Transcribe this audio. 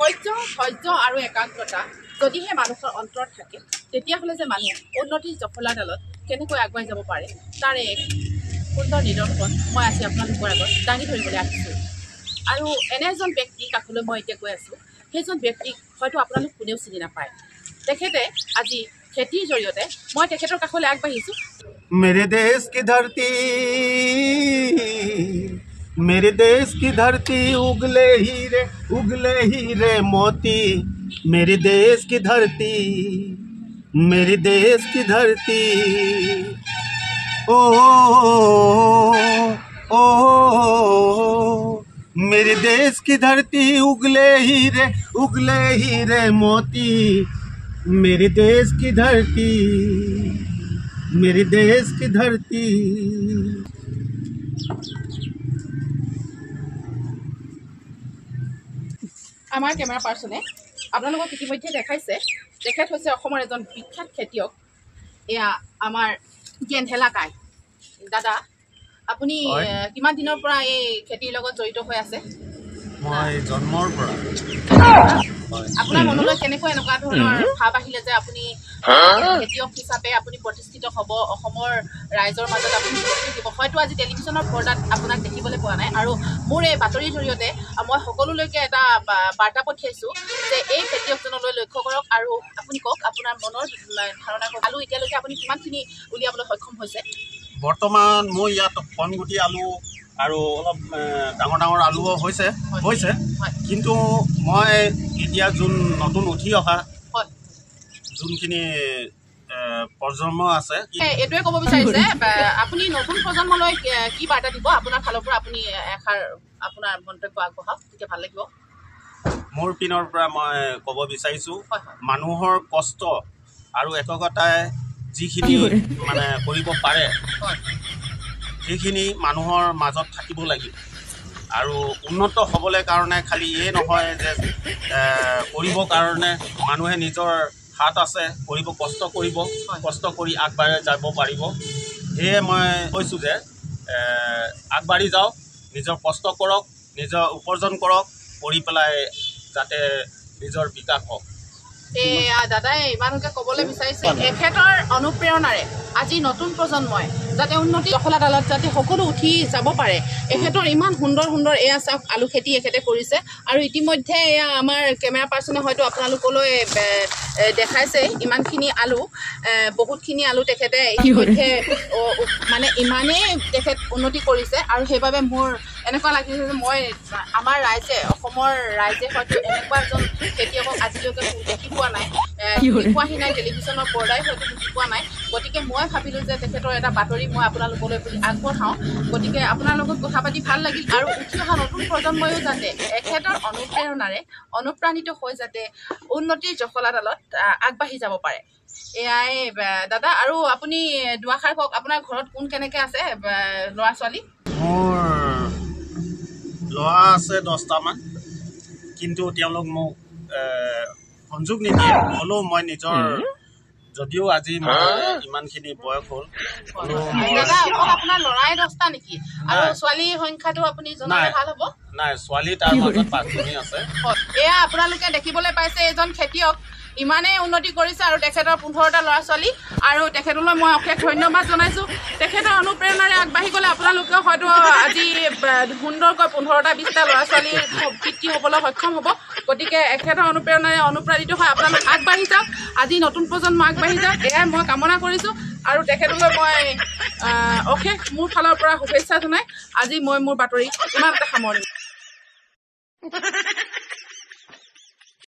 ধৈৰ্য আৰু একাগ্ৰতা যদিহে মানুহৰ অন্তৰত থাকে তেতিয়াহ'লে যে মানুহ উন্নতিৰ জখলাডালত কেনেকৈ আগুৱাই যাব পাৰে তাৰে এক সুন্দৰ নিদৰ্শন মই আজি আপোনালোকৰ আগত দাঙি ধৰিবলৈ আহিছোঁ। আৰু এনে এজন ব্যক্তিৰ কাষলৈ মই এতিয়া গৈ আছোঁ। সেইজন ব্যক্তিক হয়তো আপোনালোক কোনেও চিনি নাপায়। তেখেতে আজি খেতিৰ জৰিয়তে মই তেখেতৰ কাষলৈ আগবাঢ়িছোঁ। मेरे देश की धरती मेरे देश की धरती उगले हीरे मोती मेरे देश की धरती ओ ओ मेरे देश की धरती उगले हीरे मोती मेरे देश की धरती আমাৰ কেমেৰা পাৰ্চনে আপোনালোকক ইতিমধ্যে দেখাইছে তেখেত হৈছে অসমৰ এজন বিখ্যাত খেতিয়ক। এয়া আমাৰ গেন্ধেলা কাই। দাদা আপুনি কিমান দিনৰ পৰা এই খেতিৰ লগত জড়িত হৈ আছে? মই জন্মৰ পৰা। আপোনাৰ মনলৈ কেনেকৈ এনেকুৱা ধৰণৰ ভাৱ আহিলে যে আপুনি খেতিয়ক হিচাপে আপুনি প্ৰতিষ্ঠিত হ'ব, অসমৰ ৰাইজৰ মাজত আপুনি দিব? হয়তো আজি টেলিভিশ্যনৰ পৰ্দাত আপোনাক দেখিবলৈ পোৱা নাই। আৰু মোৰ এই বাতৰিৰ জৰিয়তে মই সকলোলৈকে এটা বাৰ্তা পঠিয়াইছোঁ যে এই খেতিয়কজনলৈ লক্ষ্য কৰক আৰু আপুনি কওক আপোনাৰ মনৰ ধাৰণা কওক। আলু এতিয়ালৈকে আপুনি কিমানখিনি উলিয়াবলৈ সক্ষম হৈছে? বৰ্তমান মোৰ ইয়াত কণগুটি আলু আৰু অলপ ডাঙৰ আলুও হৈছে, কিন্তু মই এতিয়া নতুন উঠি অহা যোনখিনি প্ৰজন্ম আছে এইটোৱে ক'ব বিচাৰিছে আপুনি নতুন প্ৰজন্মলৈ কি বাৰ্তা দিব? আপোনাৰ ফালৰ পৰা আপুনি এষাৰ আপোনাৰ মন্তব্য আগবঢ়াওক, তেতিয়া ভাল লাগিব। মোৰ পিনৰ পৰা মই ক'ব বিচাৰিছোঁ মানুহৰ কষ্ট আৰু একতাই যিখিনি মানে কৰিব পাৰে সেইখিনি মানুহৰ মাজত থাকিব লাগিব। আৰু উন্নত হ'বলৈ কাৰণে খালি এই নহয় যে কৰিবৰ কাৰণে মানুহে নিজৰ হাত আছে, কষ্ট কৰি আগবাঢ়ি যাব পাৰিব। সেয়ে মই কৈছোঁ যে আগবাঢ়ি যাওক, নিজৰ কষ্ট কৰক, নিজৰ উপাৰ্জন কৰক, কৰি পেলাই যাতে নিজৰ বিকাশ হওক। দাদাই ইমানকে ক'বলৈ বিচাৰিছে এখেতৰ অনুপ্ৰেৰণাৰে আজি নতুন প্ৰজন্মই যাতে উন্নতি জখলাডালত যাতে সকলো উঠি যাব পাৰে। এখেতৰ ইমান সুন্দৰ এয়া চাওক আলু খেতি এখেতে কৰিছে। আৰু ইতিমধ্যে এয়া আমাৰ কেমেৰা পাৰ্চনে হয়তো আপোনালোকলৈ দেখাইছে ইমানখিনি আলু, বহুতখিনি আলু তেখেতে ইতিমধ্যে মানে ইমানেই তেখেত উন্নতি কৰিছে। আৰু সেইবাবে মোৰ এনেকুৱা লাগিছে যে মই আমাৰ ৰাইজে, অসমৰ ৰাইজে হয়তো এনেকুৱা এজন খেতিয়কক আজিলৈকে দেখি পোৱা নাই, দেখুৱাহি নাই, টেলিভিশ্যনৰ পৰ্দাই হয়তো দেখি পোৱা নাই। গতিকে মই ভাবিলোঁ যে তেখেতৰ এটা বাতৰি মই আপোনালোকলৈ বুলি আগবঢ়াওঁ। গতিকে আপোনাৰ লগত কথা পাতি ভাল লাগিল। আৰু উঠি অহা নতুন প্ৰজন্ময়ো যাতে এখেতৰ অনুপ্ৰেৰণাৰে অনুপ্ৰাণিত হৈ যাতে উন্নতিৰ জখলাডালত আগবাঢ়ি যাব পাৰে। এয়াই দাদা। আৰু আপুনি দুআষাৰ কওক, আপোনাৰ ঘৰত কোন কেনেকৈ আছে, ল'ৰা ছোৱালী? মোৰ ল'ৰা আছে 10টামান, কিন্তু তেওঁলোক মোক সংযোগ নিদিয়ে। হ'লেও মই নিজৰ যদিও আজি ইমানখিনি বয়স হ'ল দাদা আপোনাৰ ল'ৰাই 10টা নেকি? আৰু ছোৱালীৰ সংখ্যাটো আপুনি জনালে ভাল হ'ব। নাই, ছোৱালী তাৰ মাজত 5জনী আছে। এয়া আপোনালোকে দেখিবলৈ পাইছে এজন খেতিয়ক ইমানেই উন্নতি কৰিছে আৰু তেখেতৰ 15টা ল'ৰা ছোৱালী। আৰু তেখেতলৈ মই অশেষ ধন্যবাদ জনাইছোঁ। তেখেতৰ অনুপ্ৰেৰণাৰে আগবাঢ়ি গ'লে আপোনালোকেও হয়তো আজি সুন্দৰকৈ 15টা 20টা ল'ৰা ছোৱালীৰ পিতৃ হ'বলৈ সক্ষম হ'ব। গতিকে এখেতৰ অনুপ্ৰেৰণাৰে অনুপ্ৰাণিত হৈ আপোনালোক আগবাঢ়ি যাওক, আজি নতুন প্ৰজন্ম আগবাঢ়ি যাওক, এয়াই মই কামনা কৰিছোঁ। আৰু তেখেতলৈ মই অশেষ মোৰ ফালৰ পৰা শুভেচ্ছা জনাই আজি মই মোৰ বাতৰি ইমানতে সামৰণি